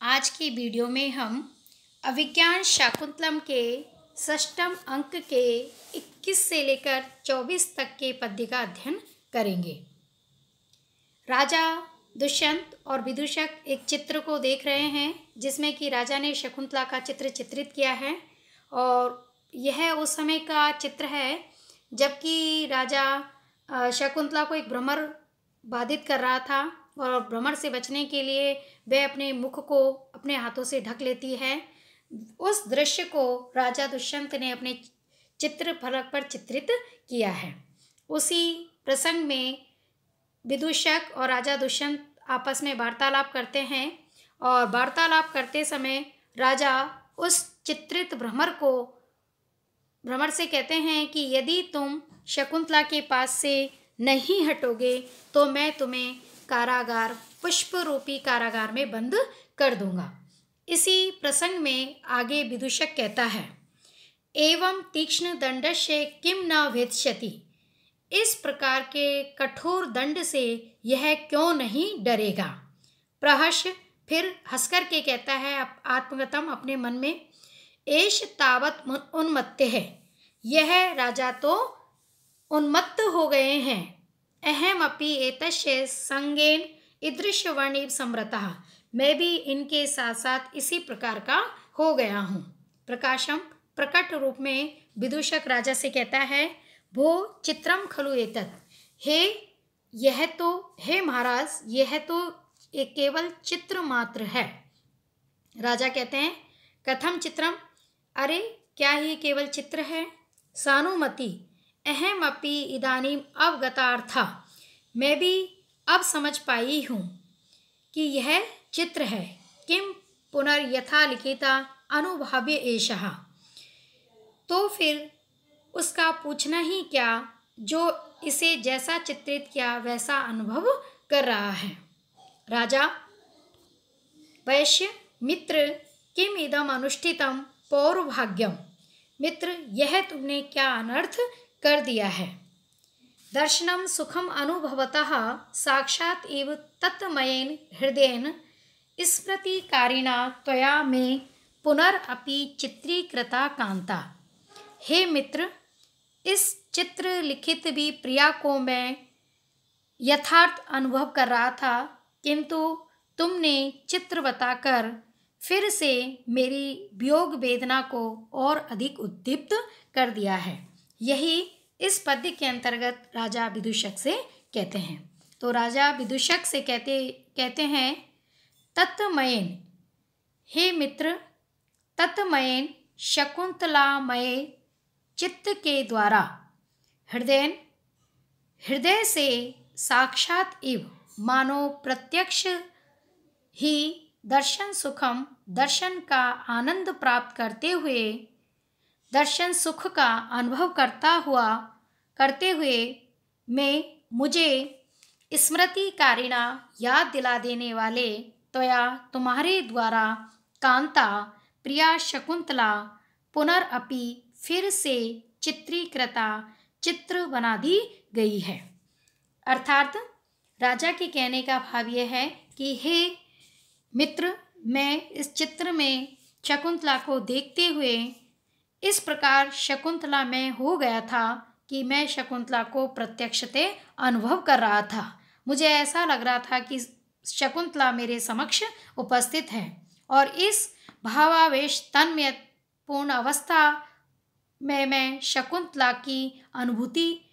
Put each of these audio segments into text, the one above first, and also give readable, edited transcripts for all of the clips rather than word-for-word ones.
आज की वीडियो में हम अभिज्ञान शाकुंतलम के षष्ठम अंक के 21 से लेकर 24 तक के पद्य का अध्ययन करेंगे। राजा दुष्यंत और विदूषक एक चित्र को देख रहे हैं जिसमें कि राजा ने शकुंतला का चित्र चित्रित किया है और यह उस समय का चित्र है जबकि राजा शकुंतला को एक भ्रमर बाधित कर रहा था और भ्रमर से बचने के लिए वह अपने मुख को अपने हाथों से ढक लेती है। उस दृश्य को राजा दुष्यंत ने अपने चित्र फलक पर चित्रित किया है। उसी प्रसंग में विदूषक और राजा दुष्यंत आपस में वार्तालाप करते हैं और वार्तालाप करते समय राजा उस चित्रित भ्रमर से कहते हैं कि यदि तुम शकुंतला के पास से नहीं हटोगे तो मैं तुम्हें कारागार पुष्प रूपी कारागार में बंद कर दूंगा। इसी प्रसंग में आगे विदूषक कहता है, एवं तीक्ष्ण दंडस्य किम न वेत्स्यति, इस प्रकार के कठोर दंड से यह क्यों नहीं डरेगा। प्रहर्ष फिर हंसकर के कहता है आत्मगतम अपने मन में, एष तावत उन्मत्त है, यह राजा तो उन्मत्त हो गए हैं। अहम अपि एतस्य संगेन ईदृशवर्णिव समृतः, मैं भी इनके साथ साथ इसी प्रकार का हो गया हूँ। प्रकाशम प्रकट रूप में विदूषक राजा से कहता है, भो चित्रम खलु एतत्, हे महाराज यह तो एक केवल चित्र मात्र है। राजा कहते हैं, कथम चित्रम, अरे क्या ये केवल चित्र है। सानुमति अहम अपि इदानीम अवगतार्था, मैं भी अब समझ पाई हूँ कि यह चित्र है। किम पुनर्यथा लिखिता अनुभाव्य एषः, तो फिर उसका पूछना ही क्या जो इसे जैसा चित्रित किया वैसा अनुभव कर रहा है। राजा वैश्य मित्र किम इदम अनुष्ठितम पौरभाग्यम, मित्र यह तुमने क्या अनर्थ कर दिया है। दर्शनम सुखम अनुभवतः साक्षात एव तत्मयेन हृदयेन स्मृतिकारिणा त्वया में पुनरअपि चित्रीकृता कांता। हे मित्र, इस चित्र लिखित भी प्रिया को मैं यथार्थ अनुभव कर रहा था, किंतु तुमने चित्र बताकर फिर से मेरी वियोग वेदना को और अधिक उद्दीप्त कर दिया है। यही इस पद्य के अंतर्गत राजा विदूषक से कहते हैं। तो राजा विदूषक से कहते हैं, तत्मयेन, हे मित्र, तत्मयेन शकुंतलामय चित्त के द्वारा हृदय से साक्षात इव, मानो प्रत्यक्ष ही दर्शन सुखम, दर्शन का आनंद प्राप्त करते हुए, दर्शन सुख का अनुभव करते हुए मैं मुझे स्मृतिकारिणा याद दिला देने वाले त्वया तुम्हारे द्वारा कांता प्रिया शकुंतला पुनरअपि फिर से चित्रीकृता चित्र बना दी गई है। अर्थात राजा के कहने का भाव यह है कि हे मित्र, मैं इस चित्र में शकुंतला को देखते हुए इस प्रकार शकुंतला में हो गया था कि मैं शकुंतला को प्रत्यक्षते अनुभव कर रहा था। मुझे ऐसा लग रहा था कि शकुंतला मेरे समक्ष उपस्थित है और इस भावावेश तन्मय पूर्ण अवस्था में मैं शकुंतला की अनुभूति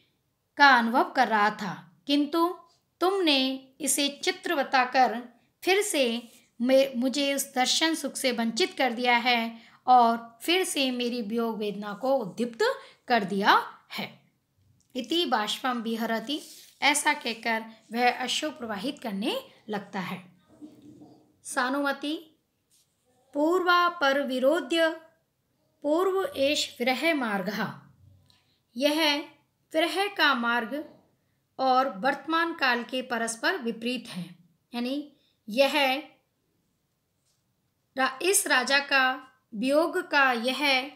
का अनुभव कर रहा था, किंतु तुमने इसे चित्र बताकर फिर से मुझे उस दर्शन सुख से वंचित कर दिया है और फिर से मेरी वियोग वेदना को उद्दीप्त कर दिया है। इति बाष्पम विहरति, ऐसा कहकर वह अश्रु प्रवाहित करने लगता है। सानुमति पूर्वा पर विरोध्य पूर्व एष विरह मार्गः, यह विरह का मार्ग और वर्तमान काल के परस्पर विपरीत है। यानी यह इस राजा का वियोग का यह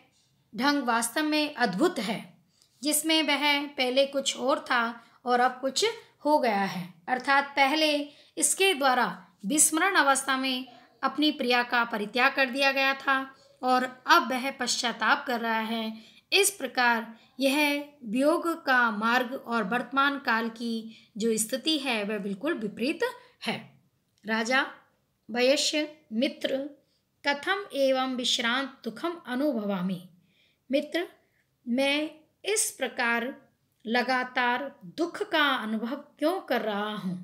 ढंग वास्तव में अद्भुत है, जिसमें वह पहले कुछ और था और अब कुछ हो गया है। अर्थात पहले इसके द्वारा विस्मरण अवस्था में अपनी प्रिया का परित्याग कर दिया गया था और अब वह पश्चाताप कर रहा है। इस प्रकार यह वियोग का मार्ग और वर्तमान काल की जो स्थिति है वह बिल्कुल विपरीत है। राजा वयस्य मित्र कथम एवं विश्रांत दुखम अनुभवामि। मित्र, मैं इस प्रकार लगातार दुख का अनुभव क्यों कर रहा हूँ।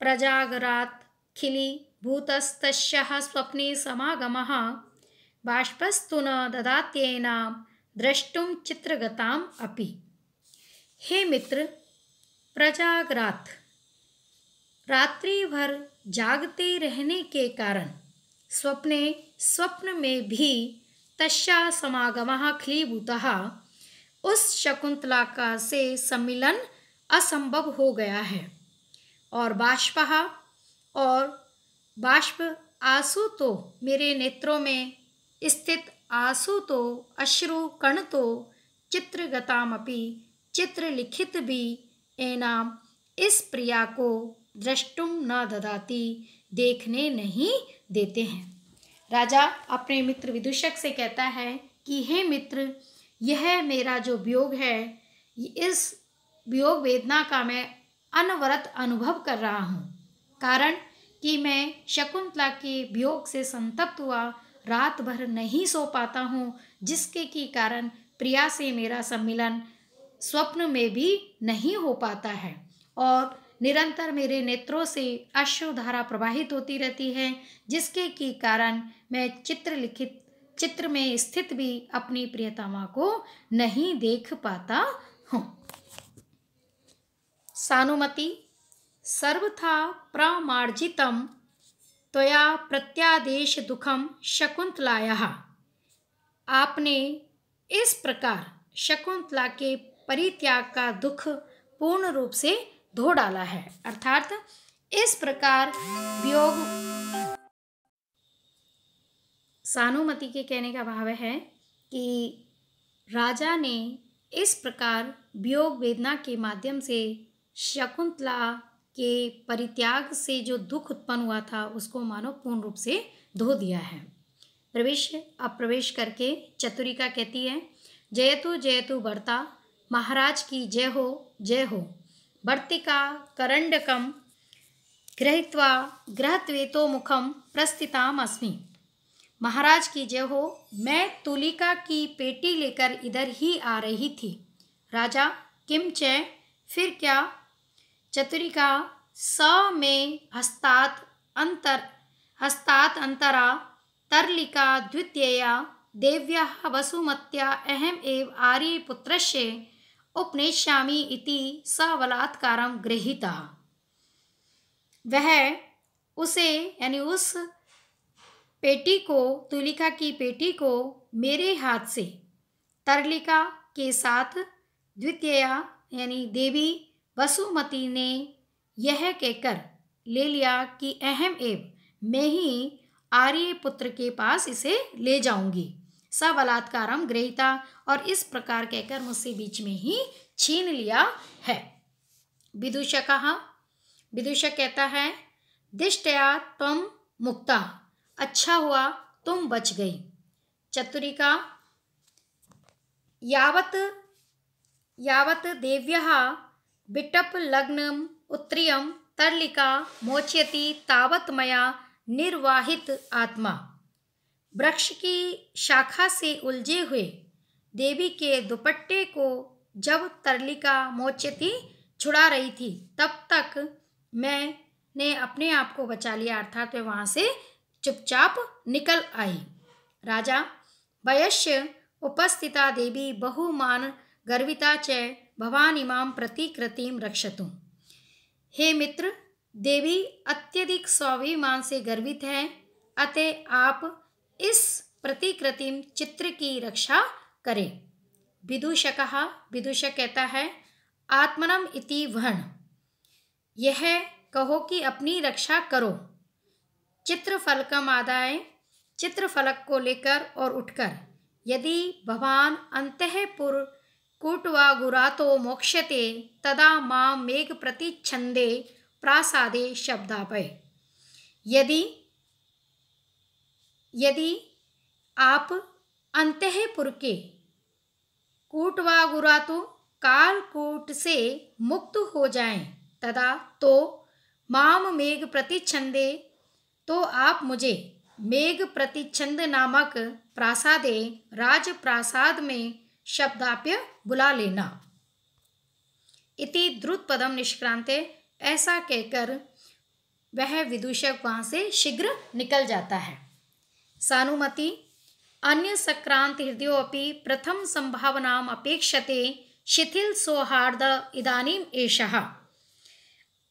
प्रजागरात खिली भूतस्तस्यः स्वप्ने समागमः बाष्पस्तु न ददात्येना द्रष्टुम चित्रगताम अपि। हे मित्र, प्रजागरात रात्रि भर जागते रहने के कारण स्वप्न में भी तस्या समागमः खलीभूतः उस शकुंतला का से सम्मिलन असंभव हो गया है और बाष्प आंसू तो मेरे नेत्रों में स्थित आंसू तो अश्रु कण तो चित्रगतामपि चित्र लिखित भी एनाम इस प्रिया को द्रष्टुम न ददाति देखने नहीं देते हैं। राजा अपने मित्र विदूषक से कहता है कि हे मित्र, यह मेरा जो वियोग है, इस वियोग वेदना का मैं अनवरत अनुभव कर रहा हूँ। कारण कि मैं शकुंतला के वियोग से संतप्त हुआ रात भर नहीं सो पाता हूँ, जिसके की कारण प्रिया से मेरा सम्मिलन स्वप्न में भी नहीं हो पाता है और निरंतर मेरे नेत्रों से अश्रुधारा प्रवाहित होती रहती है, जिसके की कारण मैं चित्र में स्थित भी अपनी प्रियतमा को नहीं देख पाता हूँ। सानुमति सर्वथा प्रमार्जितम त्वया प्रत्यादेश दुखम शकुंतलायाः। आपने इस प्रकार शकुंतला के परित्याग का दुख पूर्ण रूप से धो डाला है। अर्थात इस प्रकार वियोग, सानुमति के कहने का भाव है कि राजा ने इस प्रकार वियोग वेदना के माध्यम से शकुंतला के परित्याग से जो दुख उत्पन्न हुआ था उसको मानो पूर्ण रूप से धो दिया है। प्रवेश करके चतुरिका कहती है, जयतु जयतु भर्ता महाराज की जय हो जय हो। वर्तिका करंडकम गृहीत्वा गृहत्वेतो मुखम प्रस्थिताम अस्मि। महाराज की जय हो, मैं तुलिका की पेटी लेकर इधर ही आ रही थी। राजा किम चय, फिर क्या। चतुरिका स में हस्तात् अंतरा तरलिका द्वितीया देव्याः वसुमत्या अहम एव आर्यपुत्रस्य उपनेष्यामि इति स बलात्कारं गृहीतः। वह उसे यानी उस पेटी को, तुलिका की पेटी को मेरे हाथ से तरलिका के साथ द्वितीया यानी देवी वसुमती ने यह कहकर ले लिया कि अहम एव, मैं ही आर्यपुत्र के पास इसे ले जाऊंगी। सबलात्कारम गृहीता, और इस प्रकार कहकर मुझसे बीच में ही छीन लिया है। विदूषक कहता है, दिष्टया त्वं मुक्ता, अच्छा हुआ तुम बच गई। चतुरिका यावत देव्यः बिटप लग्नम उत्तरीयम तरलिका मोचयति तावत मया निर्वाहित आत्मा। वृक्ष की शाखा से उलझे हुए देवी के दुपट्टे को जब तरलिका मोचयति छुड़ा रही थी, तब तक मैंने अपने आप को बचा लिया, अर्थात वह वहाँ से चुपचाप निकल आई। राजा वयस्य उपस्थिता देवी बहुमान गर्विता च भवानीमां प्रतिकृतिं रक्षतु। हे मित्र, देवी अत्यधिक स्वाभिमान से गर्वित है, अतः आप इस प्रतिकृतिम चित्र की रक्षा करें। विदूषक कहता है, आत्मनम इति वहन, यह कहो कि अपनी रक्षा करो। चित्रफलकम आदाय, चित्रफलक को लेकर और उठकर, यदि भवान अंतःपुर कूटवा गुरातो मोक्ष्यते तदा मां मेघ प्रतिच्छंदे प्रासादे शब्दापय। यदि यदि आप अंतःपुर के कूटवागुरातु कालकूट से मुक्त हो जाएं तदा तो माम मेघ प्रतिच्छंदे, तो आप मुझे मेघ प्रतिच्छंद नामक प्रासादे राजप्रासाद में शब्दाप्य बुला लेना। इति द्रुतपदम निष्क्रांते, ऐसा कहकर वह विदूषक वहाँ से शीघ्र निकल जाता है। सानुमति अन्य सक्रांत हृदयो अपि प्रथम संभावनाम अपेक्षते शिथिल सौहार्द इदानीम एषः।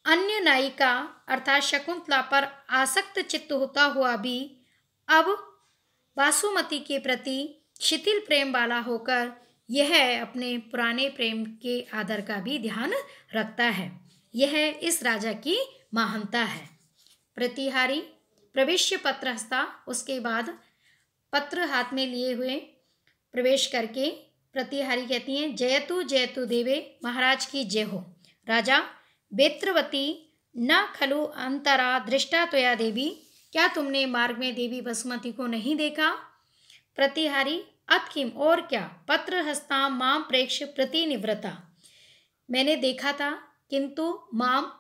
अन्य नायिका अर्थात शकुंतला पर आसक्त चित्त होता हुआ भी अब वासुमती के प्रति शिथिल प्रेम वाला होकर यह अपने पुराने प्रेम के आदर का भी ध्यान रखता है। यह इस राजा की महानता है। प्रतिहारी प्रविश्य पत्रहस्ता, उसके बाद पत्र हाथ में लिए हुए प्रवेश करके प्रतिहारी कहती हैं, जयतु जयतु देवे, महाराज की जय हो। राजा बेत्रवती न खलु अंतरा दृष्टा त्वया देवी, क्या तुमने मार्ग में देवी वसुमती को नहीं देखा? प्रतिहारी अत किम, और क्या, पत्र हस्ता माम प्रेक्ष प्रतिनिवृता, मैंने देखा था किंतु माम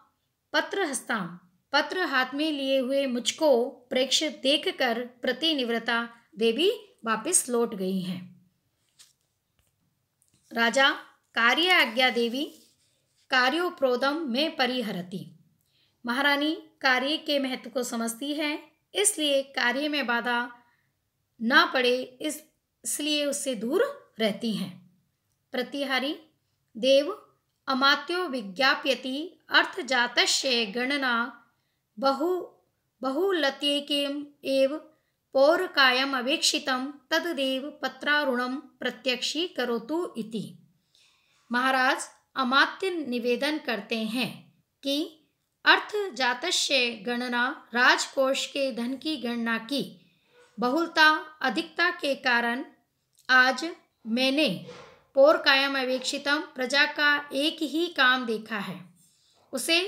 पत्र हस्ताम, पत्र हाथ में लिए हुए मुझको प्रेक्ष देखकर प्रतिनिवृता, देवी वापस लौट गई हैं। राजा कार्य आज्ञा देवी कार्योप्रोदम में परिहरती, महारानी कार्य के महत्व को समझती है, इसलिए कार्य में बाधा ना पड़े इसलिए उससे दूर रहती हैं। प्रतिहारी देव अमात्यो विज्ञाप्यति अर्थजातस्य गणना बहुलत्येकेम एव पौरकायम अवेक्षितम तदेव पत्रारुणम प्रत्यक्षी करोतु इति। महाराज अमात्य निवेदन करते हैं कि अर्थजातस्य गणना, राजकोष के धन की गणना की बहुलता अधिकता के कारण आज मैंने पौरकायम अवेक्षितम, प्रजा का एक ही काम देखा है, उसे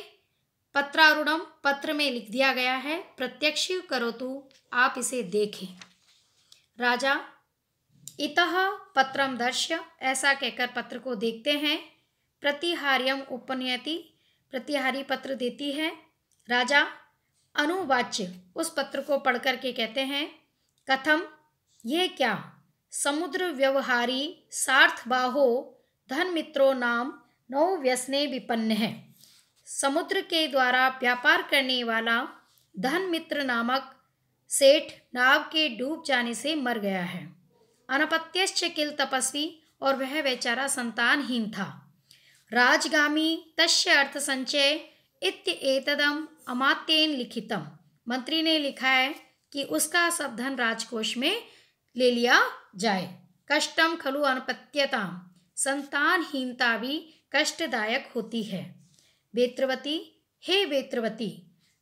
पत्रारुणम पत्र में लिख दिया गया है, प्रत्यक्ष करोतु, आप इसे देखें। राजा इतः पत्रम दर्श्य, ऐसा कहकर पत्र को देखते हैं। प्रतिहार्यम उपनयति, प्रतिहारी पत्र देती है। राजा अनुवाच्य उस पत्र को पढ़ करके कहते हैं, कथम, ये क्या, समुद्र व्यवहारी सार्थबाहो धन मित्रो नाम नौ व्यसने विपन्न है, समुद्र के द्वारा व्यापार करने वाला धन मित्र नामक सेठ नाव के डूब जाने से मर गया है। अनपत्यश्च किल तपस्वी, और वह बेचारा संतानहीन था। राजगामी तस्य अर्थ संचय इत्येतदम अमात्येन लिखितम, मंत्री ने लिखा है कि उसका सब धन राजकोष में ले लिया जाए। कष्टम खलु अनपत्यताम, संतानहीनता भी कष्टदायक होती है। बेत्रवती, हे बेत्रवती,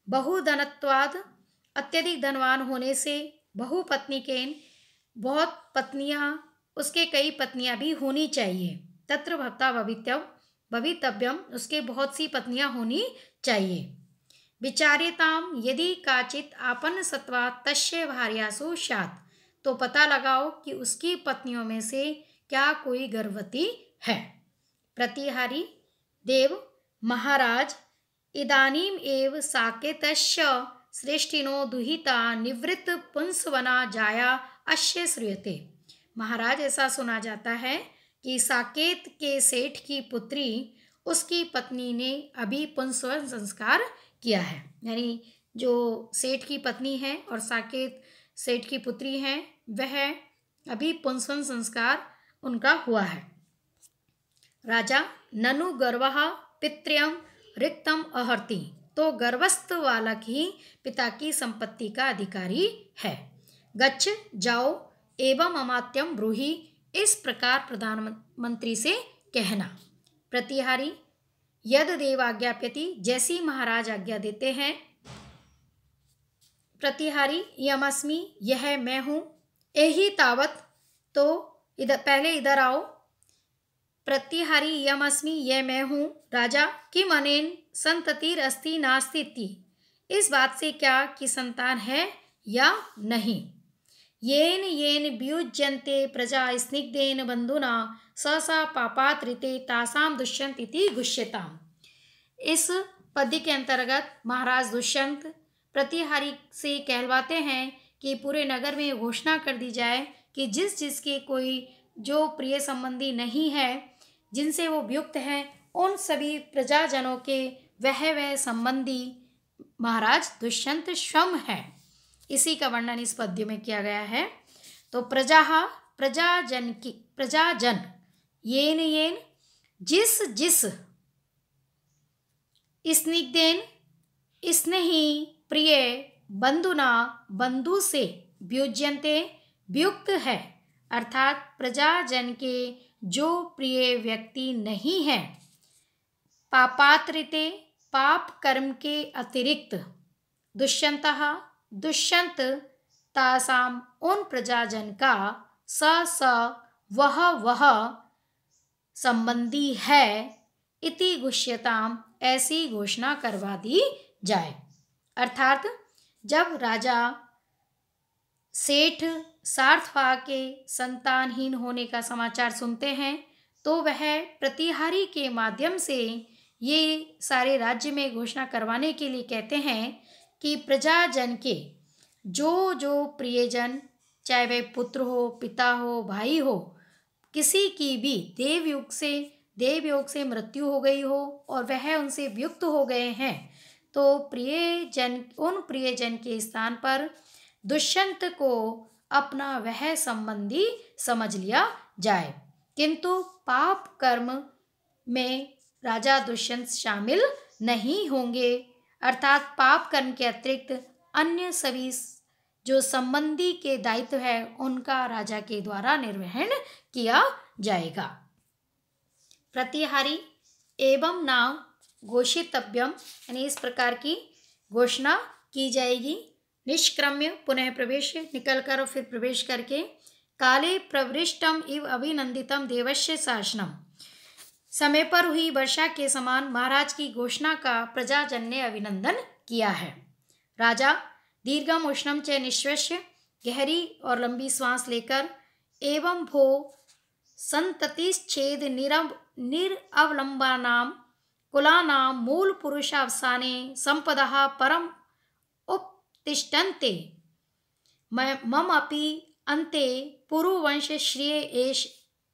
बहुधनत्वाद, अत्यधिक धनवान होने से, बहुपत्नी केन, बहुत पत्नियां, उसके कई पत्नियां भी होनी चाहिए। तत्र भक्ता भवितव्यम, उसके बहुत सी पत्नियां होनी चाहिए। विचार्यताम यदि काचित आपन्न सत्वा तस्य भार्यासु स्यात्, तो पता लगाओ कि उसकी पत्नियों में से क्या कोई गर्भवती है। प्रतिहारी देव, महाराज इदानीम एव साकेतस्य श्रेष्ठिनो दुहिता निवृत्त पुंसवना जाया अश्य श्रूयते, महाराज ऐसा सुना जाता है कि साकेत के सेठ की पुत्री, उसकी पत्नी ने अभी पुंसवन संस्कार किया है, यानी जो सेठ की पत्नी है और साकेत सेठ की पुत्री हैं, वह अभी पुंसवन संस्कार उनका हुआ है। राजा ननु गर्वः पितृयं रिक्तम अहर्ति, तो गर्भस्थ बालक ही पिता की संपत्ति का अधिकारी है। गच्छ, जाओ, एवं अमात्यम ब्रूहि, इस प्रकार प्रधानमंत्री से कहना। प्रतिहारी यद देव आज्ञाप्यति, जैसी महाराज आज्ञा देते हैं। प्रतिहारी यमस्मि, यह मैं हूँ। एहि तावत, तो पहले इधर आओ। प्रतिहारी यमस्मि, यह मैं हूँ। राजा किम अनेन संततिर अस्ति नास्ति इति, इस बात से क्या कि संतान है या नहीं। येन येन व्युज्यन्ते प्रजा स्निग्धेन बंधुना स स पापात्रिते तासाम दुष्यंत इति गुष्यताम। इस पद्य के अंतर्गत महाराज दुष्यंत प्रतिहारी से कहलवाते हैं कि पूरे नगर में घोषणा कर दी जाए कि जिस जिसके कोई जो प्रिय संबंधी नहीं है, जिनसे वो युक्त हैं, उन सभी प्रजाजनों के वह संबंधी महाराज दुष्यंत स्वयं है। इसी का वर्णन इस पद्य में किया गया है। तो प्रजाजन येन येन जिस जिस स्निग्धेन स्नेही प्रिय बंधुना बंधु से व्युज्यन्ते व्युक्त है, अर्थात प्रजाजन के जो प्रिय व्यक्ति नहीं है, पापात्रिते पाप कर्म के अतिरिक्त, दुष्यंतः दुष्यंत तासाम उन प्रजाजन का स वह संबंधी है, इति गुष्यताम ऐसी घोषणा करवा दी जाए। अर्थात जब राजा सेठ सार्थवा के संतानहीन होने का समाचार सुनते हैं तो वह प्रतिहारी के माध्यम से ये सारे राज्य में घोषणा करवाने के लिए कहते हैं कि प्रजाजन के जो जो प्रियजन, चाहे वह पुत्र हो, पिता हो, भाई हो, किसी की भी देवयोग से मृत्यु हो गई हो और वह उनसे वियुक्त हो गए हैं, तो उन प्रियजन के स्थान पर दुष्यंत को अपना वह संबंधी समझ लिया जाए। किंतु पाप कर्म में राजा दुष्यंत शामिल नहीं होंगे, अर्थात पाप कर्म के अतिरिक्त अन्य सभी जो संबंधी के दायित्व है उनका राजा के द्वारा निर्वहन किया जाएगा। प्रतिहारी एवं नाम घोषितव्यम, यानी इस प्रकार की घोषणा की जाएगी। निष्क्रम्य पुनः प्रवेश, निकल कर और फिर प्रवेश करके, काले प्रवृष्टम इव अभिनंदितम देवस्य शासनम, समय पर हुई वर्षा के समान महाराज की घोषणा का प्रजाजन ने अभिनंदन किया है। राजा दीर्घम उष्णम च निश्वस्य, गहरी और लंबी श्वास लेकर, एवं भो संततिश्छेद निरवलंबानाम कुलानाम मूल पुरुषावसाने संपदः परम उपतिष्ठन्ते मम अपि अन्ते पुरुवंश श्रिय एष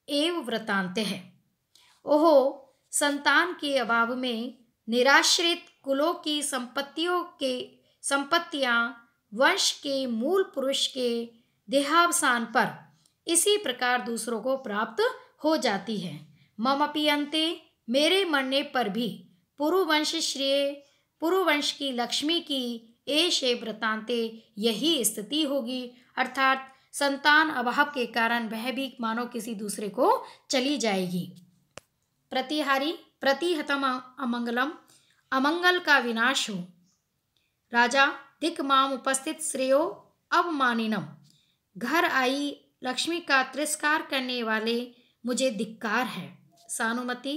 एव वृतान्ते। ओहो, संतान के अभाव में निराश्रित कुलों की संपत्तियां वंश के मूल पुरुष के देहावसान पर इसी प्रकार दूसरों को प्राप्त हो जाती है। ममपि अन्ते, मेरे मरने पर भी, पुरुवंश श्रेय, पुरुवंश की लक्ष्मी की एषे वृतांते, यही स्थिति होगी, अर्थात संतान अभाव के कारण वह भी मानो किसी दूसरे को चली जाएगी। प्रतिहारी प्रतिहतम अमंगलम, अमंगल का विनाश हो। राजा दिक माम उपस्थित श्रेयो अवमानिनम, घर आई लक्ष्मी का तिरस्कार करने वाले मुझे धिक्कार है। सानुमति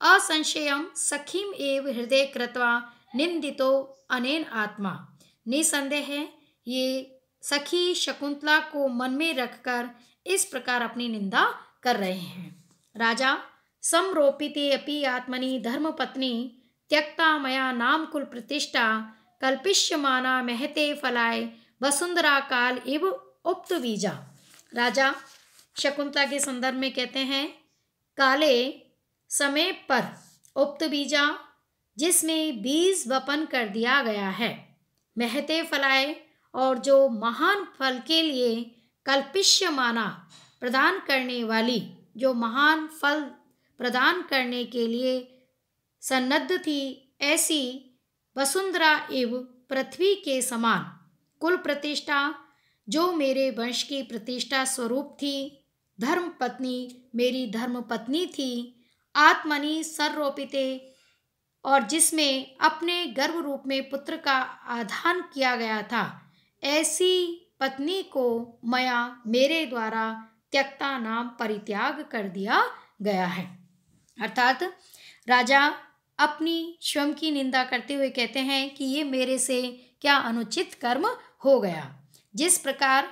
असंशयम सखीम एव हृदय कृत्वा निंदितो अनेन आत्मा, निसंदेह है ये सखी शकुंतला को मन में रखकर इस प्रकार अपनी निंदा कर रहे हैं। राजा समरोपिते अपि आत्मनि धर्मपत्नी त्यक्ता मया नाम कुल प्रतिष्ठा कल्पिष्यमाना महते फलाय वसुंधरा काल इव उक्त बीजा। राजा शकुंतला के संदर्भ में कहते हैं, काले समय पर उक्त बीजा, जिसमें बीज वपन कर दिया गया है, महते फलाए, और जो महान फल के लिए कल्पिष्यमाना, प्रदान करने वाली, जो महान फल प्रदान करने के लिए सन्नद्ध थी, ऐसी वसुंधरा एव पृथ्वी के समान कुल प्रतिष्ठा, जो मेरे वंश की प्रतिष्ठा स्वरूप थी, धर्म पत्नी मेरी धर्म पत्नी थी, आत्मनि सर्रोपिते, और जिसमें अपने गर्भ रूप में पुत्र का आधान किया गया था, ऐसी पत्नी को मया मेरे द्वारा त्यक्ता नाम परित्याग कर दिया गया है। अर्थात राजा अपनी स्वयं की निंदा करते हुए कहते हैं कि ये मेरे से क्या अनुचित कर्म हो गया। जिस प्रकार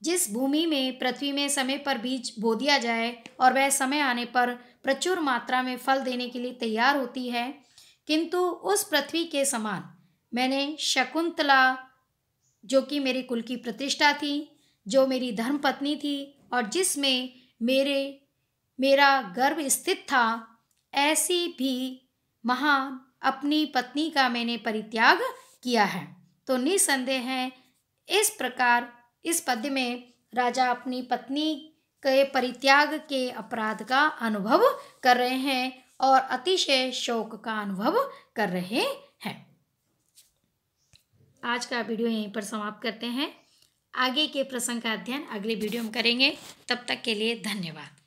जिस भूमि में पृथ्वी में समय पर बीज बो दिया जाए और वह समय आने पर प्रचुर मात्रा में फल देने के लिए तैयार होती है, किंतु उस पृथ्वी के समान मैंने शकुंतला, जो कि मेरे कुल की प्रतिष्ठा थी, जो मेरी धर्मपत्नी थी और जिसमें मेरा गर्भ स्थित था, ऐसी भी महान अपनी पत्नी का मैंने परित्याग किया है। तो निसंदेह है इस प्रकार इस पद्य में राजा अपनी पत्नी के परित्याग के अपराध का अनुभव कर रहे हैं और अतिशय शोक का अनुभव कर रहे हैं। आज का वीडियो यहीं पर समाप्त करते हैं। आगे के प्रसंग का अध्ययन अगले वीडियो में करेंगे। तब तक के लिए धन्यवाद।